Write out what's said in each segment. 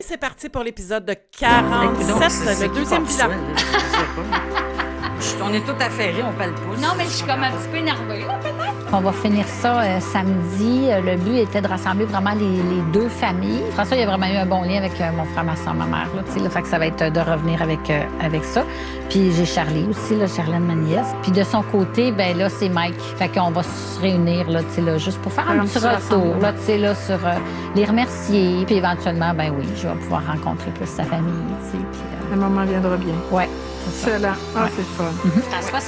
c'est parti pour l'épisode de 47, le deuxième bilan. On est tout affairés, on pèle pas. Non, mais je suis comme un petit peu énervée, là, peut-être. On va finir ça samedi. Le but était de rassembler vraiment les deux familles. François, il a vraiment eu un bon lien avec mon frère, ma soeur, ma mère. Là, fait que ça va être de revenir avec ça. Puis j'ai Charlie aussi, là, Charlène, ma nièce. Puis de son côté, ben là, c'est Mike. Fait qu'on va se réunir là, juste pour faire un petit retour là, sur les remercier. Puis éventuellement, ben oui, je vais pouvoir rencontrer plus sa famille. Puis, le moment viendra bien. Oui. Excellent. Ah, ouais. C'est fun. François,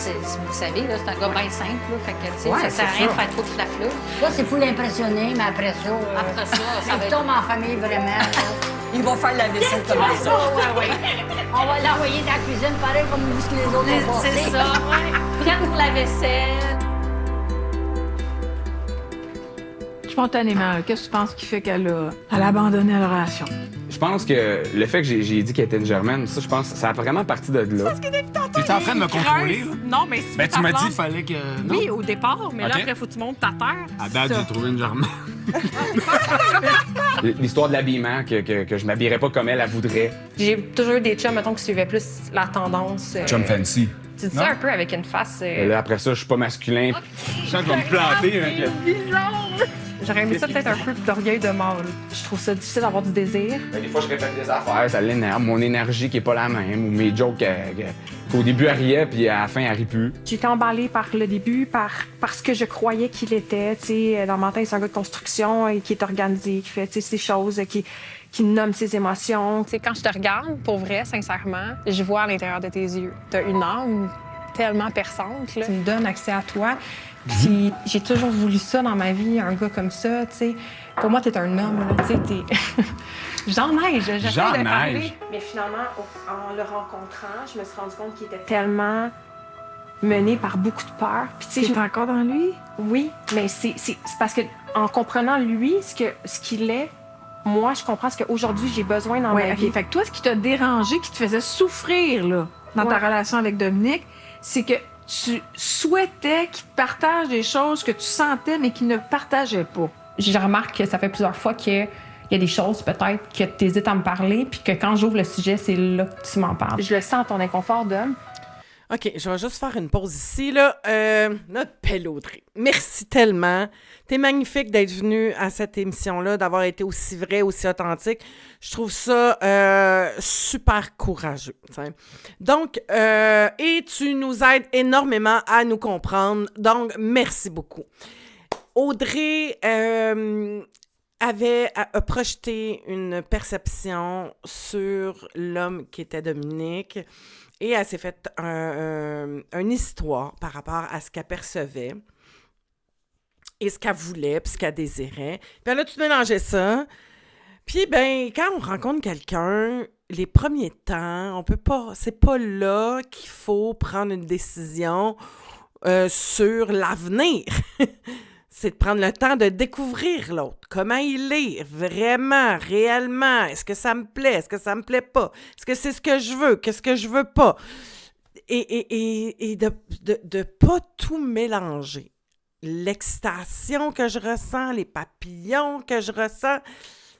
vous savez, là, c'est un gars bien simple. Là, fait que, ouais, ça sert à rien de faire trop de flafla. Là, c'est pour l'impressionner, mais après ça... ça va tombe en famille, vraiment. Il va faire la vaisselle comme les autres. Ouais. On va l'envoyer dans la cuisine, pareil comme ce que les autres ont passé. C'est ça, ouais. Prête pour la vaisselle. Spontanément, qu'est-ce que tu penses qui fait qu'elle a abandonné la relation? Je pense que le fait que j'ai dit qu'elle était une Germaine, ça, je pense que ça a vraiment parti de là. T'es en train de me contrôler, là? Non, mais si Ben, tu m'as dit qu'il fallait que... Non? Oui, au départ, mais là, Ok. après, faut que tu montes ta terre. À date, j'ai trouvé une Germaine. L'histoire de l'habillement, que je m'habillerais pas comme elle voudrait. J'ai toujours eu des chums, mettons, qui suivaient plus la tendance. Chum fancy. Tu dis Non? ça un peu avec une face... Et là, après ça, je suis pas masculin. Je sens qu'on va me planter avec le... J'aurais aimé ça peut-être un peu d'orgueil de mâle. Je trouve ça difficile d'avoir du désir. Ben, des fois, je répète des affaires, ça l'énerve. Mon énergie qui est pas la même, ou mes jokes qu'au début, elle riait, puis à la fin, elle rit plus. J'ai été emballée par le début, par ce que je croyais qu'il était. T'sais, dans mon temps, c'est un gars de construction et qui est organisé, qui fait ses choses, qui nomme ses émotions. T'sais, quand je te regarde, pour vrai, sincèrement, je vois à l'intérieur de tes yeux. T'as une âme tellement perçante. Là. Tu me donnes accès à toi. Puis j'ai toujours voulu ça dans ma vie, un gars comme ça, tu sais. Pour moi, t'es un homme, là, tu sais, t'es... Jean Neige, j'essaie de parler. Mais finalement, en le rencontrant, je me suis rendu compte qu'il était tellement mené par beaucoup de peur. Puis tu sais, T'es encore dans lui? Oui, mais c'est parce que en comprenant lui, ce qu'il est, moi, je comprends ce qu'aujourd'hui j'ai besoin dans ma vie. OK. Fait que toi, ce qui t'a dérangé, qui te faisait souffrir, là, dans ta relation avec Dominique, c'est que tu souhaitais qu'il te partage des choses que tu sentais, mais qu'il ne partageait pas. Je remarque que ça fait plusieurs fois qu'il y a des choses peut-être que tu hésites à me parler, puis que quand j'ouvre le sujet, c'est là que tu m'en parles. Je le sens, ton inconfort d'homme. OK, je vais juste faire une pause ici, là. Notre belle Audrey, merci tellement. T'es magnifique d'être venue à cette émission-là, d'avoir été aussi vrai, aussi authentique. Je trouve ça super courageux. T'sais. Donc, et tu nous aides énormément à nous comprendre. Donc, merci beaucoup. Audrey a projeté une perception sur l'homme qui était Dominique. Et elle s'est faite une histoire par rapport à ce qu'elle percevait et ce qu'elle voulait, puis ce qu'elle désirait. Puis elle a tout mélangé ça. Puis, ben, quand on rencontre quelqu'un, les premiers temps, on peut pas... C'est pas là qu'il faut prendre une décision sur l'avenir. C'est de prendre le temps de découvrir l'autre. Comment il est, vraiment, réellement. Est-ce que ça me plaît? Est-ce que ça me plaît pas? Est-ce que c'est ce que je veux? Qu'est-ce que je veux pas? Et de pas tout mélanger. L'excitation que je ressens, les papillons que je ressens,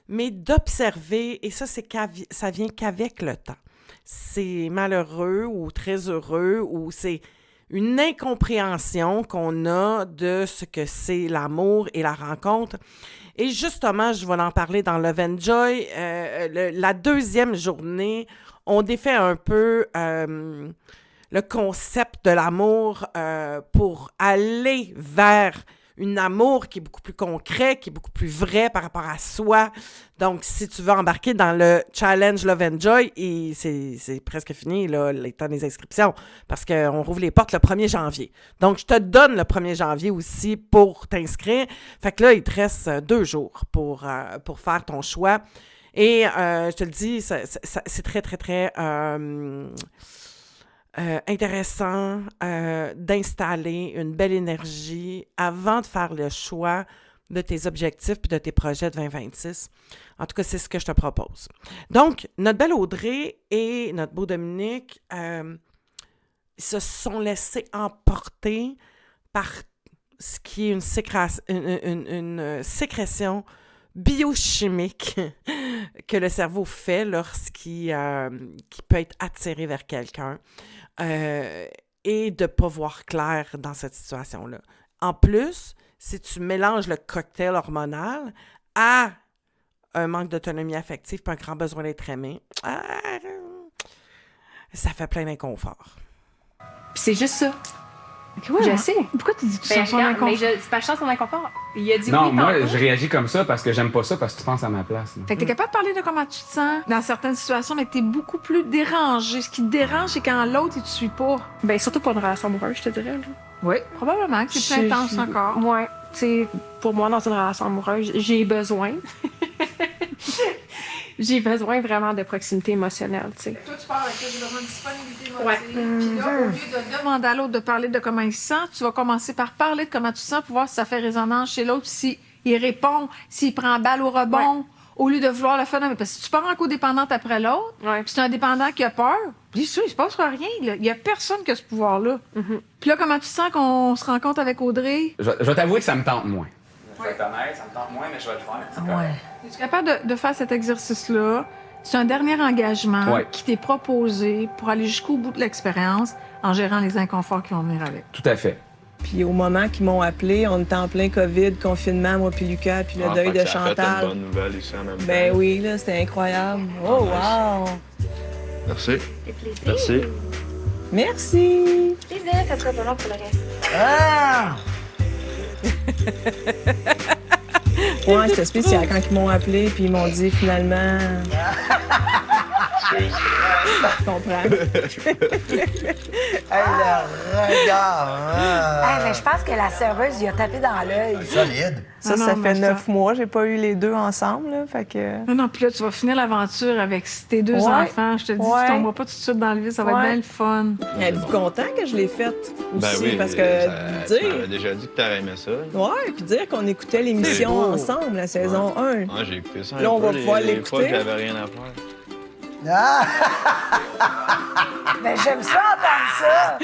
mais d'observer, et ça, ça vient qu'avec le temps. C'est malheureux ou très heureux ou c'est une incompréhension qu'on a de ce que c'est l'amour et la rencontre. Et justement, je vais en parler dans Love and Joy. La deuxième journée, on défait un peu le concept de l'amour pour aller vers un amour qui est beaucoup plus concret, qui est beaucoup plus vrai par rapport à soi. Donc, si tu veux embarquer dans le challenge Love and Joy, et c'est presque fini, là, le temps des inscriptions, parce qu'on rouvre les portes le 1er janvier. Donc, je te donne le 1er janvier aussi pour t'inscrire. Fait que là, il te reste 2 jours pour faire ton choix. Et je te le dis, c'est très, très, très... intéressant d'installer une belle énergie avant de faire le choix de tes objectifs puis de tes projets de 2026. En tout cas, c'est ce que je te propose. Donc, notre belle Audrey et notre beau Dominique se sont laissés emporter par ce qui est une sécrétion biochimique que le cerveau fait lorsqu'il qui peut être attiré vers quelqu'un et de ne pas voir clair dans cette situation-là. En plus, si tu mélanges le cocktail hormonal à un manque d'autonomie affective et un grand besoin d'être aimé, ça fait plein d'inconfort. Puis c'est juste ça. Ouais, Je sais. Pourquoi tu dis que tu sens son mais inconfort? c'est pas chance son inconfort. Il a dit Non, oui moi, tantôt. je réagis comme ça parce que j'aime pas ça, parce que tu penses à ma place. là. Fait que t'es capable de parler de comment tu te sens dans certaines situations, mais que t'es beaucoup plus dérangé. Ce qui te dérange, c'est quand l'autre, il te suit pas. Ben, surtout pour une relation amoureuse, je te dirais. Là. Oui. Probablement que c'est plus intense encore. Ouais. Tu sais, pour moi, dans une relation amoureuse, j'ai besoin. J'ai besoin vraiment de proximité émotionnelle, tu sais. Toi, tu parles avec j'ai besoin de disponibilité émotive. Ouais. Puis là, au lieu de demander à l'autre de parler de comment il se sent, tu vas commencer par parler de comment tu te sens pour voir si ça fait résonance chez l'autre, s'il répond, s'il prend balle au rebond, au lieu de vouloir le faire. Non, mais parce que si tu pars en codépendante après l'autre, Ouais. puis c'est un dépendant qui a peur, dis ça, il se passera rien. Là. Il y a personne qui a ce pouvoir-là. Puis là, comment tu sens qu'on se rencontre avec Audrey? Je vais t'avouer que ça me tente moins. Je vais être honnête, ça me tente moins, mais je vais le faire. c'est correct. Es-tu capable de faire cet exercice-là? C'est un dernier engagement qui t'est proposé pour aller jusqu'au bout de l'expérience en gérant les inconforts qui vont venir avec. Tout à fait. Puis au moment qu'ils m'ont appelé, on était en plein COVID, confinement, moi puis Lucas, puis le deuil de Chantal. Ça a fait une bonne nouvelle ici en même temps. Ben oui, là, c'était incroyable. Oh, wow! Merci. Merci. Merci! Plaisir, ça sera pas long pour le reste. Ah! Ouais, c'était spécial quand ils m'ont appelé, puis ils m'ont dit finalement. Je comprends. Hey, le regard! Hey, mais je pense que la serveuse lui a tapé dans l'œil. Solide. Ça, ça fait 9 mois. J'ai pas eu les deux ensemble, là, fait que... Non, puis là, tu vas finir l'aventure avec tes deux enfants. Je te dis, tu tomberas pas tout de suite dans le vide, ça va être bien le fun. Êtes-vous content que je l'ai faite aussi? Ben oui, parce que tu dire... m'avais déjà dit que t'aurais aimé ça. Ouais, puis dire qu'on écoutait l'émission ensemble, la saison 1. Ouais, j'ai écouté ça. Là, on va pouvoir les l'écouter. fois que j'avais rien à faire. Ah! Mais j'aime ça, entendre ça!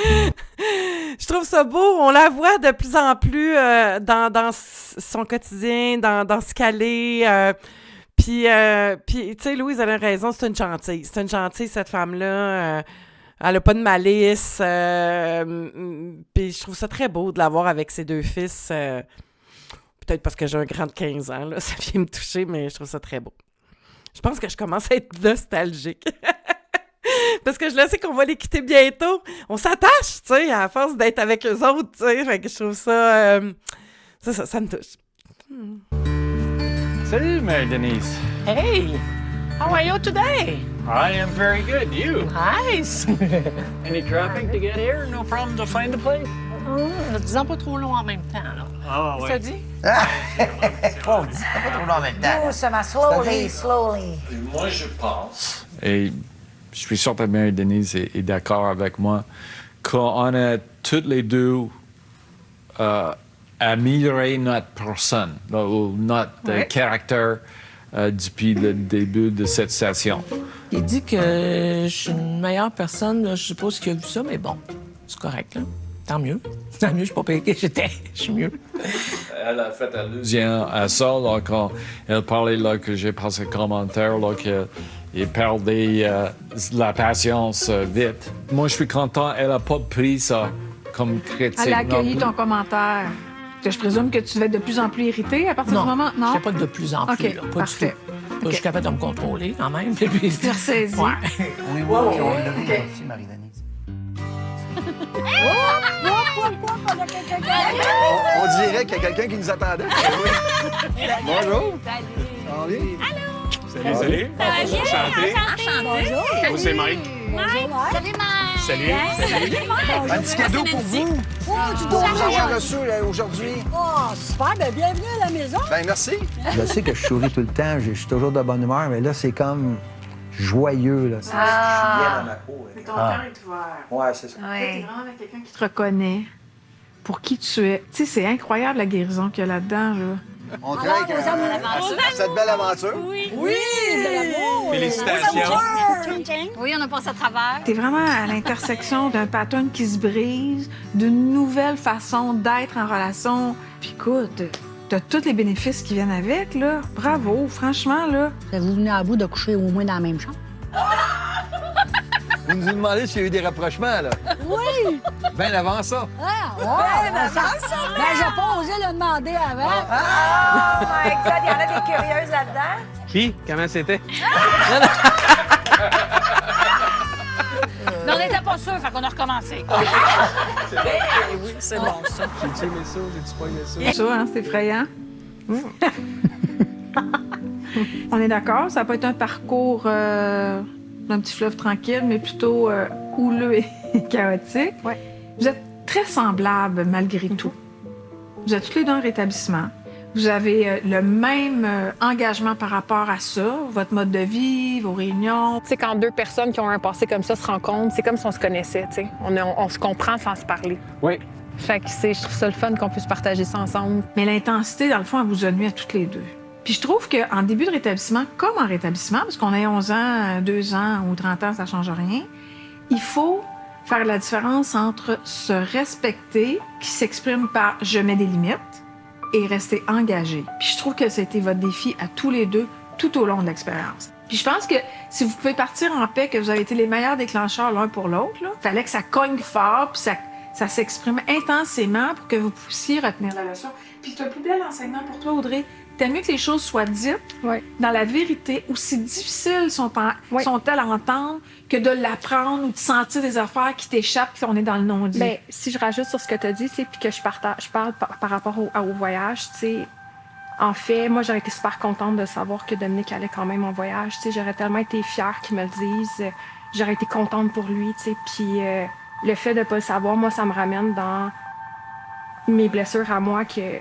Je trouve ça beau. On la voit de plus en plus dans son quotidien, dans ce qu'elle est. Puis, tu sais, Louise, elle a raison, c'est une gentille. C'est une gentille, cette femme-là. Elle a pas de malice. Puis je trouve ça très beau de la voir avec ses deux fils. Peut-être parce que j'ai un grand de 15 ans, là, ça vient me toucher, mais je trouve ça très beau. Je pense que je commence à être nostalgique. Parce que je le sais qu'on va les quitter bientôt. On s'attache, tu sais, à force d'être avec eux autres, tu sais. Fait que je trouve ça... ça me touche. Salut, Mary-Denise. Hey! How are you today? I am very good. You? Nice! Any traffic to get here? No problem to find the place? Disons pas trop long en même temps, là. Ah, Ça ouais. dit? Oh, dis pas trop long en même temps. Doucement, slowly, slowly. Moi, je pense. Et je suis sûr que Mary-Denise est d'accord avec moi qu'on a toutes les deux amélioré notre personne, ou notre caractère depuis le début de cette station. Il dit que je suis une meilleure personne, là. Je sais pas ce qu'il a vu ça, mais bon, c'est correct, là. Tant mieux. Tant mieux, je suis pas payé que j'étais. Je suis mieux. Elle a fait allusion à ça, là, quand elle parlait, là, que j'ai passé le commentaire, là, qu'il perdait la patience vite. Moi, je suis content, elle a pas pris ça comme critique. Elle a accueilli non ton commentaire. Que je présume que tu vas être de plus en plus irrité à partir du moment... Non, je pas de plus en plus, OK, là. Pas parfait. du tout. Je suis capable de me contrôler, quand même. Puis... Tu t'es ressaisi. Ouais. Oui, on l'a vu aussi, Marie-Denise. On dirait qu'il y a quelqu'un qui nous attendait. Bonjour. Salut. Salut, salut. Enchanté. Bonjour. Moi, c'est Mike. Salut, Mike. Salut. Un petit cadeau pour vous. Oh, tu Vous dois avoir reçu aujourd'hui. Oh, super, ben bienvenue à la maison. Ben merci. Je sais que je souris tout le temps, je suis toujours de bonne humeur, mais là, c'est comme joyeux, là. Je suis bien dans ma peau. Mais ton cœur est ouvert. Ouais, c'est ça. T'es vraiment avec quelqu'un qui te reconnaît pour qui tu es. Tu sais, c'est incroyable la guérison qu'il y a là-dedans, là. On craque cette belle aventure. Oui. Oui, de l'amour. Félicitations. Oui, on a passé à travers. T'es vraiment à l'intersection d'un pattern qui se brise, d'une nouvelle façon d'être en relation. Puis écoute, T'as tous les bénéfices qui viennent avec, là. Bravo, franchement, là. Vous venez à bout de coucher au moins dans la même chambre? Vous nous demandez s'il y a eu des rapprochements, là. Oui! Bien avant ça. Ah, ouais! Ben, j'ai pas osé le demander avant. Oh my God, il y en a des curieuses là-dedans. Qui? Comment c'était? Mais on n'était pas sûrs, fait qu'on a recommencé. Oui, c'est bon, ça. J'ai-tu aimé ça? J'ai-tu pas aimé ça? C'est ça, hein, c'est effrayant. On est d'accord, ça n'a pas été un parcours d'un petit fleuve tranquille, mais plutôt houleux et chaotique. Ouais. Vous êtes très semblables malgré tout. Vous êtes tous les deux en rétablissement. Vous avez le même engagement par rapport à ça, votre mode de vie, vos réunions. Tu sais, quand deux personnes qui ont un passé comme ça se rencontrent, c'est comme si on se connaissait, tu sais. On se comprend sans se parler. Oui. Fait que je trouve ça le fun qu'on puisse partager ça ensemble. Mais l'intensité, dans le fond, elle vous a nuit à toutes les deux. Puis je trouve qu'en début de rétablissement, comme en rétablissement, parce qu'on ait 11 ans, 2 ans ou 30 ans, ça change rien, il faut faire la différence entre se respecter, qui s'exprime par « je mets des limites », et rester engagé. Puis je trouve que c'était votre défi à tous les deux tout au long de l'expérience. Puis je pense que si vous pouvez partir en paix, que vous avez été les meilleurs déclencheurs l'un pour l'autre, il fallait que ça cogne fort, puis ça s'exprime intensément pour que vous puissiez retenir la leçon. Puis c'est un plus bel enseignement pour toi, Audrey. T'aimes mieux que les choses soient dites dans la vérité, aussi difficiles sont-elles à entendre que de l'apprendre ou de sentir des affaires qui t'échappent puis on est dans le non-dit. Bien, si je rajoute sur ce que tu as dit, puis que je parle par rapport au voyage, tu sais, en fait, moi, j'aurais été super contente de savoir que Dominique allait quand même en voyage. Tu sais, j'aurais tellement été fière qu'il me le dise. J'aurais été contente pour lui, tu sais, puis le fait de ne pas le savoir, moi, ça me ramène dans mes blessures à moi que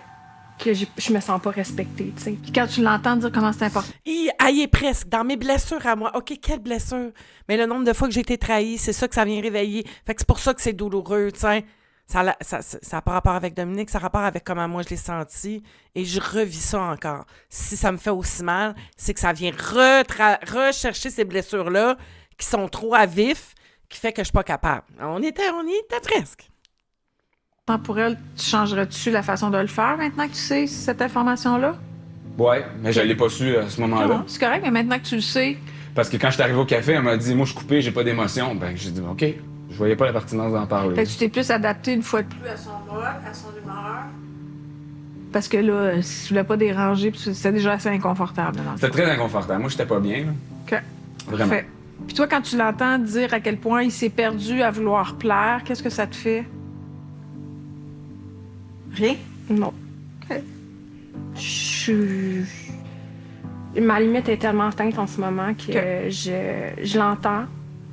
je me sens pas respectée, tu sais. Puis quand tu l'entends dire comment c'est important. Il est presque dans mes blessures à moi. OK, quelle blessure? Mais le nombre de fois que j'ai été trahie, c'est ça que ça vient réveiller. Fait que c'est pour ça que c'est douloureux, tu sais. Ça n'a pas rapport avec Dominique, ça a rapport avec comment moi je l'ai senti. Et je revis ça encore. Si ça me fait aussi mal, c'est que ça vient rechercher ces blessures-là qui sont trop à vif, qui fait que je suis pas capable. On y était presque. Pour elle, tu changerais-tu la façon de le faire maintenant que tu sais cette information-là? Ouais, mais je l'ai pas su à ce moment-là. Non, c'est correct, mais maintenant que tu le sais... Parce que quand je suis arrivé au café, elle m'a dit « Moi, je suis coupé, j'ai pas d'émotion. » Ben, j'ai dit « OK. » Je voyais pas la pertinence d'en parler. Fait que tu t'es plus adapté une fois de plus à son mode, à son humeur. Parce que là, si tu voulais pas déranger, c'était déjà assez inconfortable. C'était très inconfortable. Moi, j'étais pas bien. Là. OK. Vraiment. Parfait. Puis toi, quand tu l'entends dire à quel point il s'est perdu à vouloir plaire, qu'est-ce que ça te fait? Rien? Non. OK. Ma limite est tellement atteinte en ce moment que je l'entends.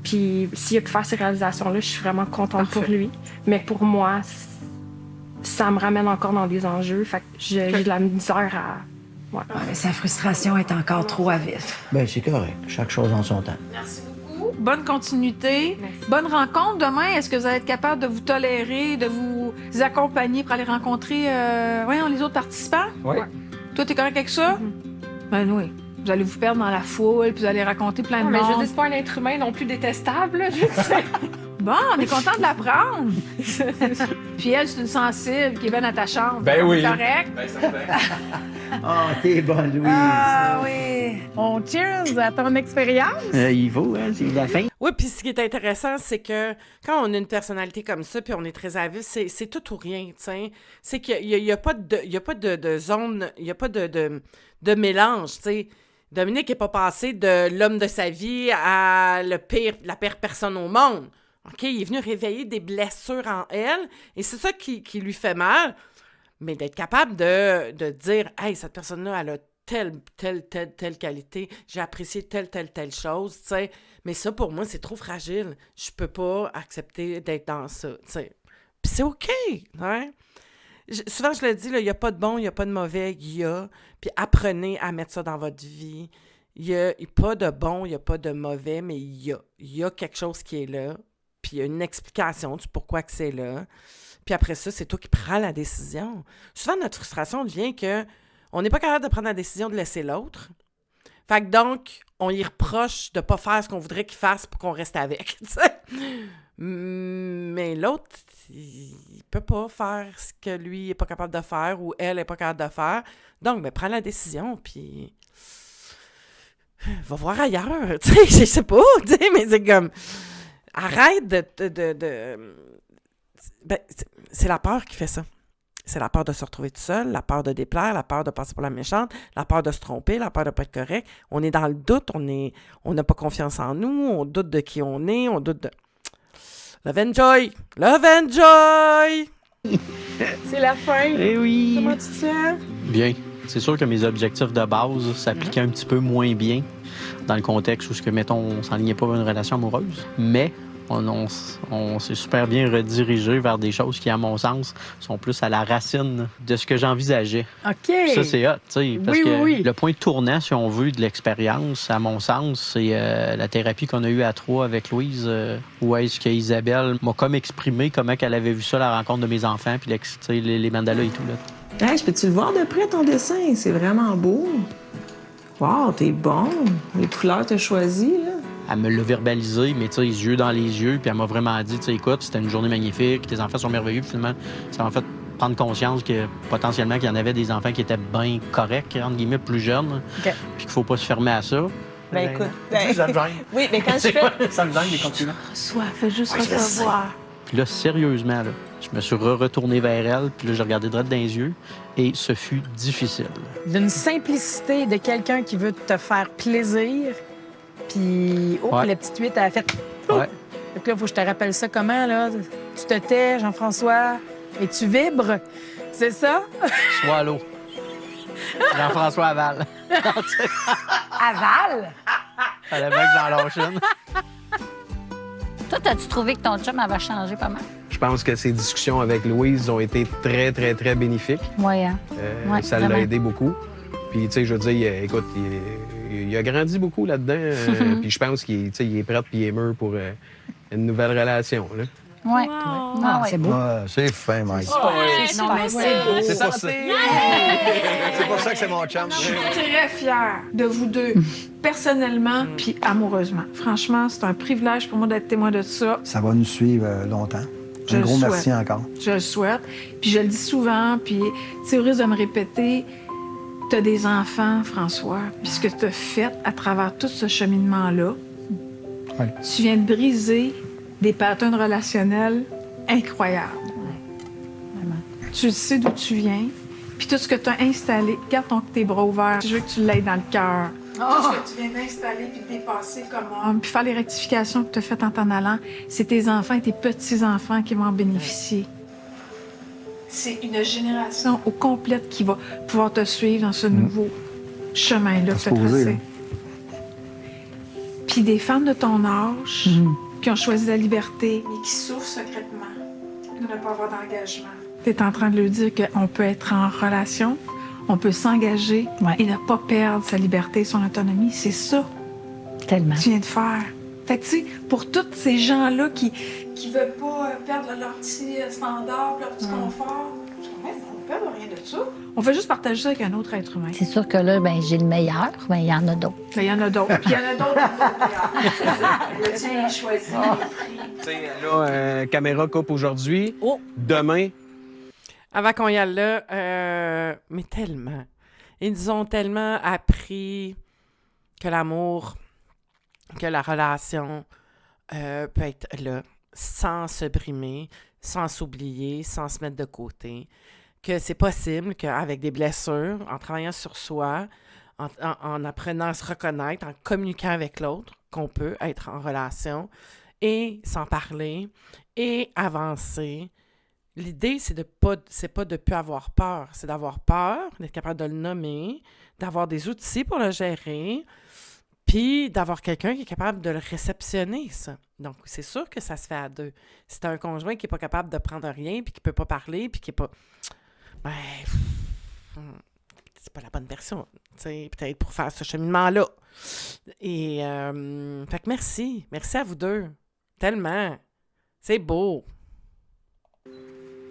Puis s'il a pu faire ces réalisations-là, je suis vraiment contente pour lui. Mais pour moi, ça me ramène encore dans des enjeux. Fait que j'ai de la misère à... Ouais. Mais sa frustration est encore trop à vif. Bien, c'est correct. Chaque chose en son temps. Merci beaucoup. Bonne continuité. Merci. Bonne rencontre demain. Est-ce que vous allez être capable de vous tolérer, de vous accompagner pour aller rencontrer les autres participants? Oui. Ouais. Toi, t'es correct avec ça? Ben oui. Vous allez vous perdre dans la foule, puis vous allez raconter plein de mais monde. je dis, c'est pas un être humain non plus détestable, là, je sais. Bon, on est content de l'apprendre. Puis elle, c'est une sensible qui est bien attachante. Ben oui. Correct? Ben certain. Ah, t'es bonne, Louise. Ah oui. On cheers à ton expérience. Il faut, hein, c'est la fin. Oui, puis ce qui est intéressant, c'est que quand on a une personnalité comme ça, puis on est très à vif, c'est tout ou rien, tu sais. C'est qu'il n'y a pas de zone, il n'y a pas de mélange, tu sais. Dominique n'est pas passé de l'homme de sa vie à la pire personne au monde. OK, il est venu réveiller des blessures en elle, et c'est ça qui lui fait mal. Mais d'être capable de dire « Hey, cette personne-là, elle a telle qualité, j'ai apprécié telle chose, tu sais. » Mais ça, pour moi, c'est trop fragile. Je peux pas accepter d'être dans ça, tu sais. Puis c'est OK, hein? Souvent, je le dis, il n'y a pas de bon, il n'y a pas de mauvais, il y a. Puis apprenez à mettre ça dans votre vie. Il n'y a pas de bon, il n'y a pas de mauvais, mais il y a. Il y a quelque chose qui est là. Puis il y a une explication du pourquoi que c'est là. Puis après ça, c'est toi qui prends la décision. Souvent, notre frustration vient que on n'est pas capable de prendre la décision de laisser l'autre. Fait que donc, on y reproche de ne pas faire ce qu'on voudrait qu'il fasse pour qu'on reste avec. T'sais. Mais l'autre, il peut pas faire ce que lui est pas capable de faire ou elle est pas capable de faire. Donc, ben, prends la décision, puis va voir ailleurs. Tu sais, je sais pas, tu sais, mais c'est comme... Arrête Ben, c'est la peur qui fait ça. C'est la peur de se retrouver tout seul, la peur de déplaire, la peur de passer pour la méchante, la peur de se tromper, la peur de pas être correct. On est dans le doute, on n'a pas confiance en nous, on doute de qui on est, on doute de... Love and joy! Love and joy! C'est la fin. Eh oui! Comment tu te sens? Bien. C'est sûr que mes objectifs de base s'appliquaient un petit peu moins bien dans le contexte où, mettons, on s'enlignait pas vers une relation amoureuse. Mais on s'est super bien redirigé vers des choses qui, à mon sens, sont plus à la racine de ce que j'envisageais. OK. Ça, c'est hot, tu sais, parce que oui. le point tournant, si on veut, de l'expérience, à mon sens, c'est la thérapie qu'on a eue à 3 avec Louise, où est-ce qu'Isabelle m'a comme exprimé comment elle avait vu ça, la rencontre de mes enfants, puis les mandalas et tout, là. Hey, peux-tu le voir de près, ton dessin? C'est vraiment beau. Wow, t'es bon. Les couleurs t'as choisies, là. Elle me l'a verbalisé, mais tu sais, les yeux dans les yeux, puis elle m'a vraiment dit, tu sais, écoute, c'était une journée magnifique, tes enfants sont merveilleux, puis finalement, ça m'a fait prendre conscience que potentiellement qu'il y en avait des enfants qui étaient bien corrects, entre guillemets, plus jeunes, puis qu'il faut pas se fermer à ça. Ben écoute, Ça me gêne. oui, mais quand je fais... Ça me gêne, les compliments. Reçois, fais juste recevoir. Puis là, sérieusement, là, je me suis retourné vers elle, puis là, j'ai regardé droit dans les yeux, et ce fut difficile. D'une simplicité de quelqu'un qui veut te faire plaisir, puis... Oh, Ouais. la petite 8, elle a fait... Ouais. Donc là, faut que je te rappelle ça comment, là? Tu te tais, Jean-François, et tu vibres. C'est ça? Sois à l'eau. Jean-François Aval. Aval? Fallait bien que j'en lâche une. Toi, as-tu trouvé que ton chum avait changé pas mal? Je pense que ces discussions avec Louise ont été très, très, très bénéfiques. Oui, hein? Ouais, Ça l'a vraiment. aidé beaucoup. Puis, tu sais, je veux dire, écoute, il a grandi beaucoup là-dedans. Puis je pense qu'il est prêt puis il est mûr pour une nouvelle relation. Là. Oui. C'est beau. Ah, c'est fin, Mike. Non, mais c'est beau. C'est pas ça. C'est pour ça que c'est mon chum. Je suis très fière de vous deux, personnellement puis amoureusement. Franchement, c'est un privilège pour moi d'être témoin de ça. Ça va nous suivre longtemps. Je Un gros le souhaite. merci encore. Je le souhaite. Puis je le dis souvent, puis tu sais, au risque de me répéter, t'as des enfants, François, puis ce que t'as fait à travers tout ce cheminement-là, Ouais. tu viens de briser des patterns relationnels incroyables. Tu sais d'où tu viens, puis tout ce que tu as installé, garde tes bras ouverts. Je veux que tu l'aies dans le cœur. Tout ce que tu viens d'installer puis de dépasser comme homme, puis faire les rectifications que tu as faites en t'en allant, c'est tes enfants et tes petits-enfants qui vont en bénéficier. C'est une génération au complète qui va pouvoir te suivre dans ce nouveau chemin-là que tu as poser, tracé. Puis des femmes de ton âge qui ont choisi la liberté, mais qui souffrent secrètement de ne pas avoir d'engagement. Tu es en train de leur dire qu'on peut être en relation, on peut s'engager et ne pas perdre sa liberté et son autonomie. C'est ça Tellement. que tu viens de faire. Fait que, tu sais, pour tous ces gens-là qui veulent pas perdre leur petit standard, leur petit confort, on ne perd rien de ça. On fait juste partager ça avec un autre être humain. C'est sûr que là, ben, j'ai le meilleur, mais il y en a d'autres. Ben, il y en a d'autres. Puis il y en a d'autres. C'est ça. Le tien est choisi. Tu sais, là, caméra coupe aujourd'hui. Demain, Avant qu'on y aille là, mais tellement. Ils nous ont tellement appris que l'amour, que la relation peut être là, sans se brimer, sans s'oublier, sans se mettre de côté. Que c'est possible qu'avec des blessures, en travaillant sur soi, en apprenant à se reconnaître, en communiquant avec l'autre, qu'on peut être en relation et s'en parler et avancer. L'idée, c'est pas de plus avoir peur, c'est d'avoir peur, d'être capable de le nommer, d'avoir des outils pour le gérer, puis d'avoir quelqu'un qui est capable de le réceptionner, ça. Donc, c'est sûr que ça se fait à deux. Si t'as un conjoint qui n'est pas capable de prendre rien, puis qui peut pas parler, puis qui est pas... Ben, c'est pas la bonne personne, tu sais, peut-être pour faire ce cheminement-là. Et, fait que merci. Merci à vous deux. Tellement. C'est beau.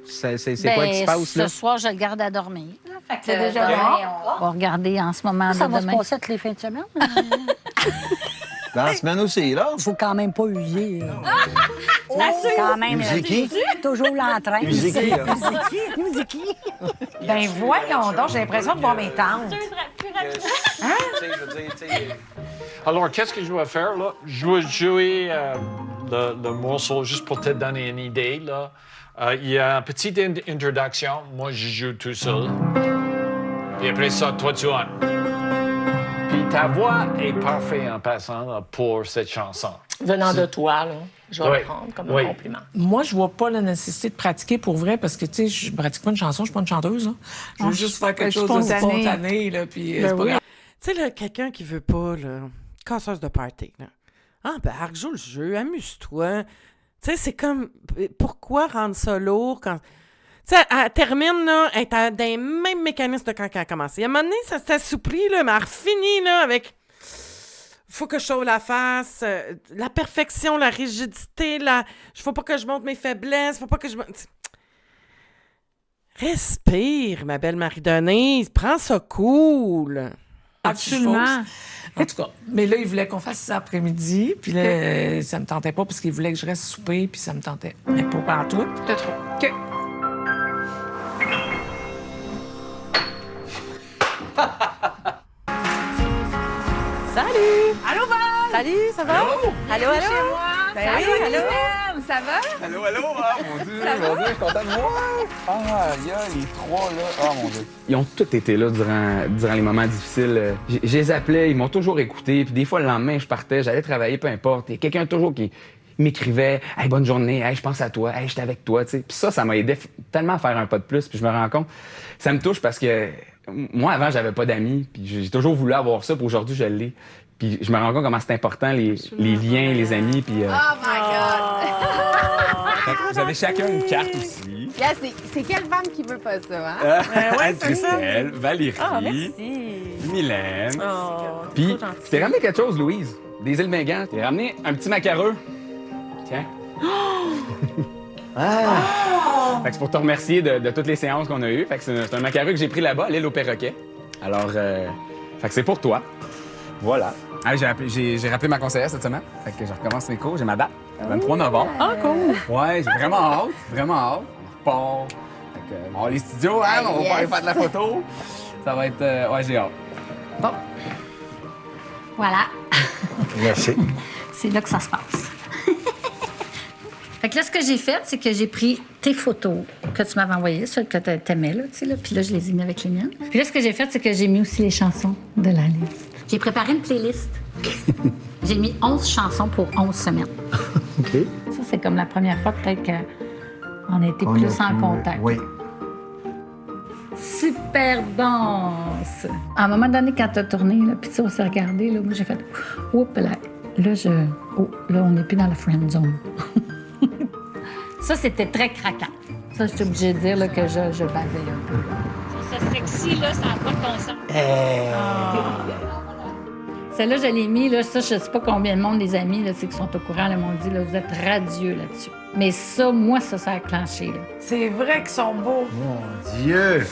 c'est Ben, quoi qui se passe, là? Ce soir, je le garde à dormir. Fait que, C'est déjà demain, bon. on va regarder en ce moment Ça de va se demain. passer toutes les fins de semaine. Dans la semaine aussi, là. Faut quand même pas huiller. Quand même. Musiki. Toujours l'entrain. Musiki, là. Musiki. Ben voyons donc, j'ai l'impression de voir mes tantes. Alors, qu'est-ce que je vais faire, là? Je vais jouer le morceau juste pour te donner une idée, là. Il y a une petite introduction. Moi, je joue tout seul. Et après ça, toi, tu as. Puis ta voix est parfaite en passant là, pour cette chanson. Venant de toi, là, je vais Oui. le prendre comme Oui. un compliment. Moi, je vois pas la nécessité de pratiquer pour vrai parce que, tu sais, je pratique pas une chanson, je suis pas une chanteuse. Là. Je veux juste faire quelque chose de spontané, là, puis c'est pas grave. Tu sais, là, quelqu'un qui veut pas, là, casseuse de party, là. Embarque, joue le jeu, amuse-toi. Tu sais, c'est comme, pourquoi rendre ça lourd quand... Tu sais, elle termine, là, elle est dans les mêmes mécanismes de quand elle a commencé. À un moment donné, ça s'est assoupli, là, mais elle finit, là, avec... Faut que je sauve la face, la perfection, la rigidité, faut pas que je montre mes faiblesses, faut pas que je... Respire, ma belle Marie-Denise, prends ça cool. Absolument. En tout cas, mais là, il voulait qu'on fasse ça après-midi, puis là, ça me tentait pas parce qu'il voulait que je reste souper, puis ça me tentait. Mais pas partout. T'as trop. OK. Salut! Allô, Val? Salut, ça va? Allô, allô? Chez moi. Ben Salut, oui, allô? Christelle, ça va? Allô, ah, mon Dieu, mon Dieu, je suis content de moi. Ah, il y a les trois, là. Ah, mon Dieu. Ils ont tous été là durant les moments difficiles. Je les appelais, ils m'ont toujours écouté. Puis des fois, le lendemain, je partais, j'allais travailler, peu importe. Et quelqu'un toujours qui m'écrivait « Hey, bonne journée, hey, je pense à toi, hey, j'étais avec toi. » Puis ça m'a aidé tellement à faire un pas de plus. Puis je me rends compte, ça me touche parce que moi, avant, j'avais pas d'amis. Puis j'ai toujours voulu avoir ça. Puis aujourd'hui, je l'ai. Puis je me rends compte comment c'est important, les liens, les amis. Puis, Oh my God! vous avez chacun une carte aussi. Yeah, c'est quelle femme qui veut pas ça, hein? Christelle, Valérie, Mylène. Puis, je t'ai ramené quelque chose, Louise, des îles Bengan. Je t'ai ramené un petit macareux. Tiens. Fait que c'est pour te remercier de toutes les séances qu'on a eues. Fait que c'est un macareux que j'ai pris là-bas, à l'île aux perroquets. Alors, fait que c'est pour toi. Voilà. Ah, j'ai rappelé ma conseillère cette semaine. Fait que je recommence mes cours. J'ai ma date, 23 novembre. Ah, cool! Ouais, j'ai vraiment hâte. On repart. Fait que, bon, les studios, hein, on va faire de la photo. Ça va être... ouais, j'ai hâte. Bon. Voilà. Merci. C'est là que ça se passe. Fait que là, ce que j'ai fait, c'est que j'ai pris tes photos que tu m'avais envoyées, celles que tu aimais, là, tu sais, là, puis là, je les ai mis avec les miennes. Puis là, ce que j'ai fait, c'est que j'ai mis aussi les chansons de la liste. J'ai préparé une playlist. J'ai mis 11 chansons pour 11 semaines. OK. Ça, c'est comme la première fois, peut-être qu'on a été plus en contact. Oui. Super danse! À un moment donné, quand t'as tourné, là, puis on s'est regardé, là, moi, j'ai fait « Oups, là, on n'est plus dans la friend zone. » Ça, c'était très craquant. Ça, je suis obligée de dire là, que je bavais un peu. Ça, sexy, là, ça n'a pas de bon sens. Celle-là, je l'ai mis, là, ça, je sais pas combien de monde, les amis, là, c'est qui sont au courant, là, m'ont dit, là, vous êtes radieux là-dessus. Mais ça, moi, ça a clenché, là. C'est vrai qu'ils sont beaux. Mon Dieu!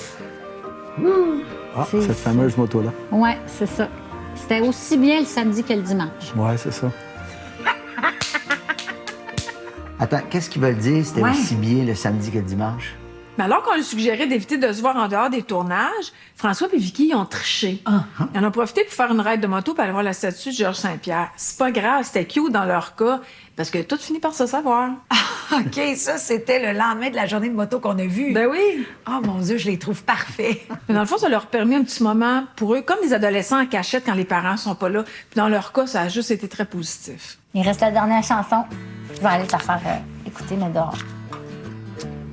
Ah, cette fameuse moto-là. Ouais, c'est ça. C'était aussi bien le samedi que le dimanche. Ouais, c'est ça. Attends, qu'est-ce qu'ils veulent dire? C'était aussi bien le samedi que le dimanche? Mais alors qu'on lui suggérait d'éviter de se voir en dehors des tournages, François et Vicky, ils ont triché. Ils en ont profité pour faire une ride de moto pour aller voir la statue de Georges Saint-Pierre. C'est pas grave, c'était cute dans leur cas, parce que tout finit par se savoir. OK, ça, c'était le lendemain de la journée de moto qu'on a vue. Ben oui. Oh mon Dieu, je les trouve parfaits. Mais dans le fond, ça leur a permis un petit moment pour eux, comme des adolescents en cachette quand les parents sont pas là. Puis dans leur cas, ça a juste été très positif. Il reste la dernière chanson. Je vais aller te la faire écouter, mais dehors.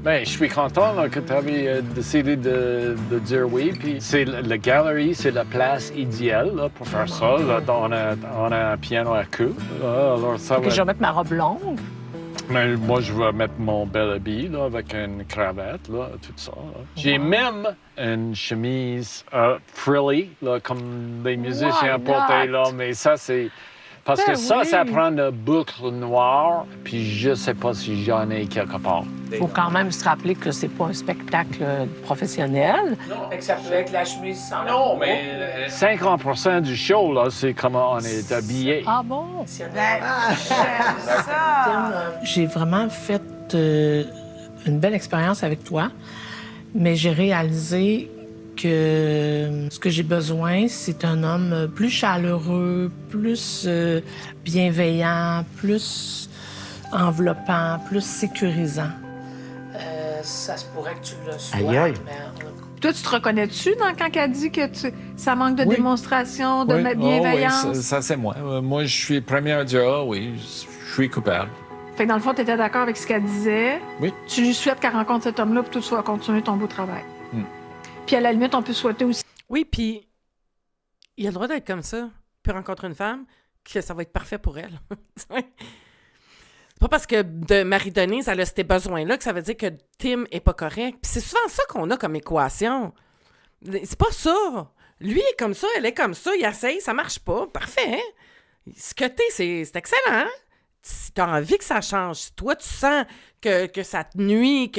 Ben, je suis content là, que tu avais décidé de dire oui. Puis c'est la galerie, c'est la place idéale là, pour faire ça. Là, on a un piano à queue. Alors ça va... Je vais mettre ma robe longue. Mais moi, je vais mettre mon bel habit là, avec une cravate, là, tout ça. Là. J'ai même une chemise frilly, là, comme les musiciens portaient, là, mais ça, c'est Parce que Ben ça, oui. ça prend une boucle noire, puis je sais pas si j'en ai quelque part. Il faut quand même se rappeler que c'est pas un spectacle professionnel. Non. Fait que ça peut être la chemise sans la Non, peau. mais 50% du show, là, c'est comment on est habillé. Ah bon? ça. J'ai vraiment fait une belle expérience avec toi, mais j'ai réalisé que ce que j'ai besoin, c'est un homme plus chaleureux, plus bienveillant, plus enveloppant, plus sécurisant. Ça se pourrait que tu le sois. Aïe, aïe. Toi, tu te reconnais-tu quand elle dit que ça manque de Oui. démonstration, de Oui. bienveillance? Oh, oui, ça c'est moi. Moi, je suis le premier à dire, ah oui, je suis coupable. Fait que dans le fond, tu étais d'accord avec ce qu'elle disait. Oui. Tu lui souhaites qu'elle rencontre cet homme-là pour que tu vas continuer ton beau travail. Mm. Puis à la limite, on peut souhaiter aussi. Oui, puis il a le droit d'être comme ça, puis rencontrer une femme, que ça va être parfait pour elle. C'est pas parce que de Marie-Denise, elle a ces besoins-là que ça veut dire que Tim est pas correct. Puis c'est souvent ça qu'on a comme équation. C'est pas ça. Lui est comme ça, elle est comme ça, il essaye, ça marche pas. Parfait, hein? Ce que t'es, c'est excellent, hein? Si t'as envie que ça change, si toi, tu sens que ça te nuit,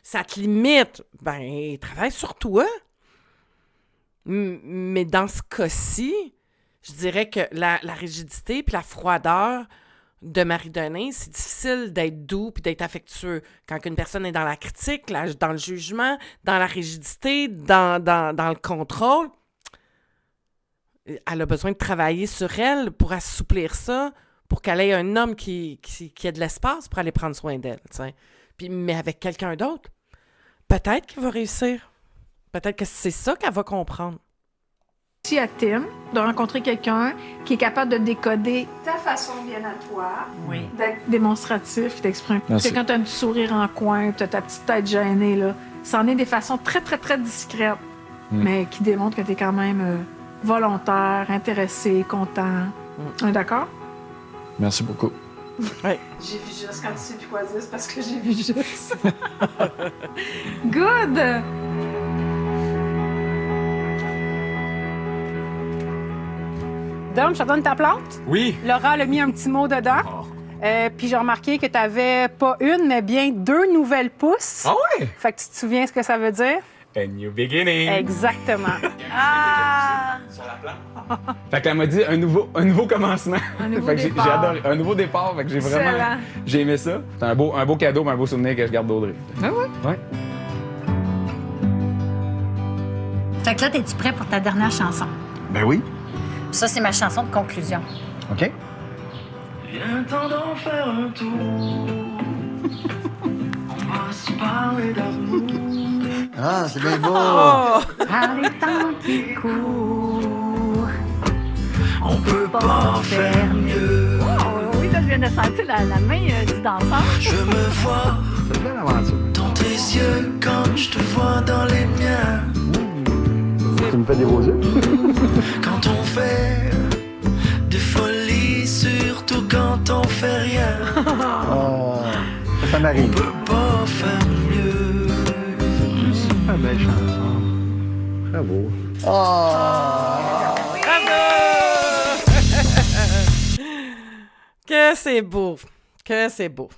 ça te limite, ben, travaille sur toi. Mais dans ce cas-ci, je dirais que la rigidité puis la froideur de Marie-Denise, c'est difficile d'être doux puis d'être affectueux. Quand une personne est dans la critique, dans le jugement, dans la rigidité, dans le contrôle, elle a besoin de travailler sur elle pour assouplir ça, pour qu'elle ait un homme qui ait de l'espace pour aller prendre soin d'elle. Puis, mais avec quelqu'un d'autre, peut-être qu'il va réussir. Peut-être que c'est ça qu'elle va comprendre. Aussi à Tim de rencontrer quelqu'un qui est capable de décoder ta façon bien à toi, d'être démonstratif, d'exprimer. Merci. C'est quand tu as un petit sourire en coin, tu as ta petite tête gênée, là. Ça en est des façons très, très, très discrètes, mais qui démontrent que tu es quand même volontaire, intéressé, content. On est d'accord? Merci beaucoup. Ouais. J'ai vu juste quand tu sais plus quoi dire, c'est parce que j'ai vu juste. Good! Dom, je te donne ta plante. Oui. Laura a mis un petit mot dedans. Puis j'ai remarqué que tu n'avais pas une, mais bien 2 nouvelles pousses. Ah ouais? Fait que tu te souviens ce que ça veut dire? A new beginning. Exactement. Fait qu'elle m'a dit un nouveau commencement. Un nouveau fait que j'ai départ. adoré. Un nouveau départ. Fait que j'ai vraiment. Excellent. J'ai aimé ça. C'est un beau cadeau, un beau souvenir que je garde d'Audrey. Ah ouais? Ouais. Fait que là, es-tu prêt pour ta dernière chanson? Ben oui. Ça, c'est ma chanson de conclusion. OK. Viens temps d'en faire un tour. On va se parler d'amour. Ah, c'est bien beau. Oh! Ah, les temps qui courent. On peut pas faire mieux. Oh, oui, là, je viens de sentir la main du danseur. Je me vois C'est une belle aventure. dans tes yeux comme je te vois dans les miens. Tu me fais des beaux yeux. Quand on fait des folies, surtout quand on fait rien. Oh, ça m'arrive. On peut pas faire mieux. Super belle chanson. Bravo. Que c'est beau. Que c'est beau.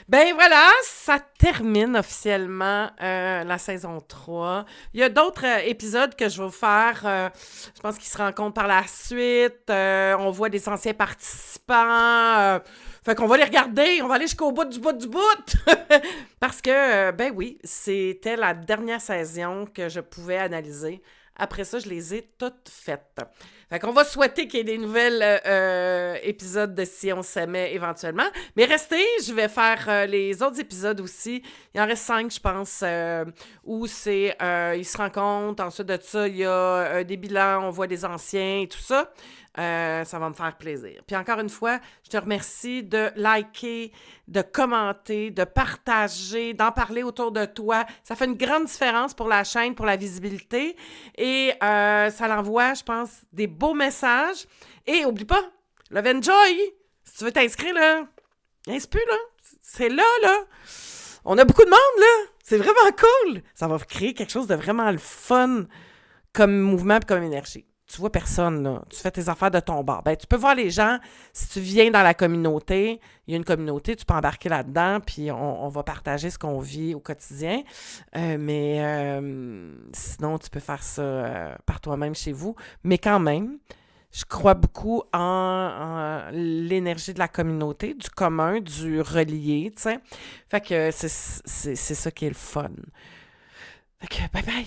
Ben voilà, ça termine officiellement la saison 3. Il y a d'autres épisodes que je vais vous faire. Je pense qu'ils se rencontrent par la suite. On voit des anciens participants. Fait qu'on va les regarder. On va aller jusqu'au bout du bout. Parce que, ben oui, c'était la dernière saison que je pouvais analyser. Après ça, je les ai toutes faites. Fait qu'on va souhaiter qu'il y ait des nouvelles épisodes de Si on s'aimait éventuellement. Mais restez, je vais faire les autres épisodes aussi. Il en reste 5, je pense, où c'est ils se rencontrent. Ensuite de ça, il y a des bilans, on voit des anciens et tout ça. Ça va me faire plaisir. Puis encore une fois, je te remercie de liker, de commenter, de partager, d'en parler autour de toi. Ça fait une grande différence pour la chaîne, pour la visibilité. Et ça l'envoie, je pense, des beaux messages. Et oublie pas, Love and Joy, si tu veux t'inscrire, là, inscris, là. C'est là. On a beaucoup de monde, là. C'est vraiment cool. Ça va créer quelque chose de vraiment le fun comme mouvement et comme énergie. tu vois personne, là. Tu fais tes affaires de ton bord. Ben, tu peux voir les gens. Si tu viens dans la communauté, il y a une communauté, tu peux embarquer là-dedans, puis on va partager ce qu'on vit au quotidien. Mais sinon, tu peux faire ça par toi-même chez vous. Mais quand même, je crois beaucoup en l'énergie de la communauté, du commun, du relié, tu sais. Fait que c'est ça qui est le fun. Fait que bye-bye!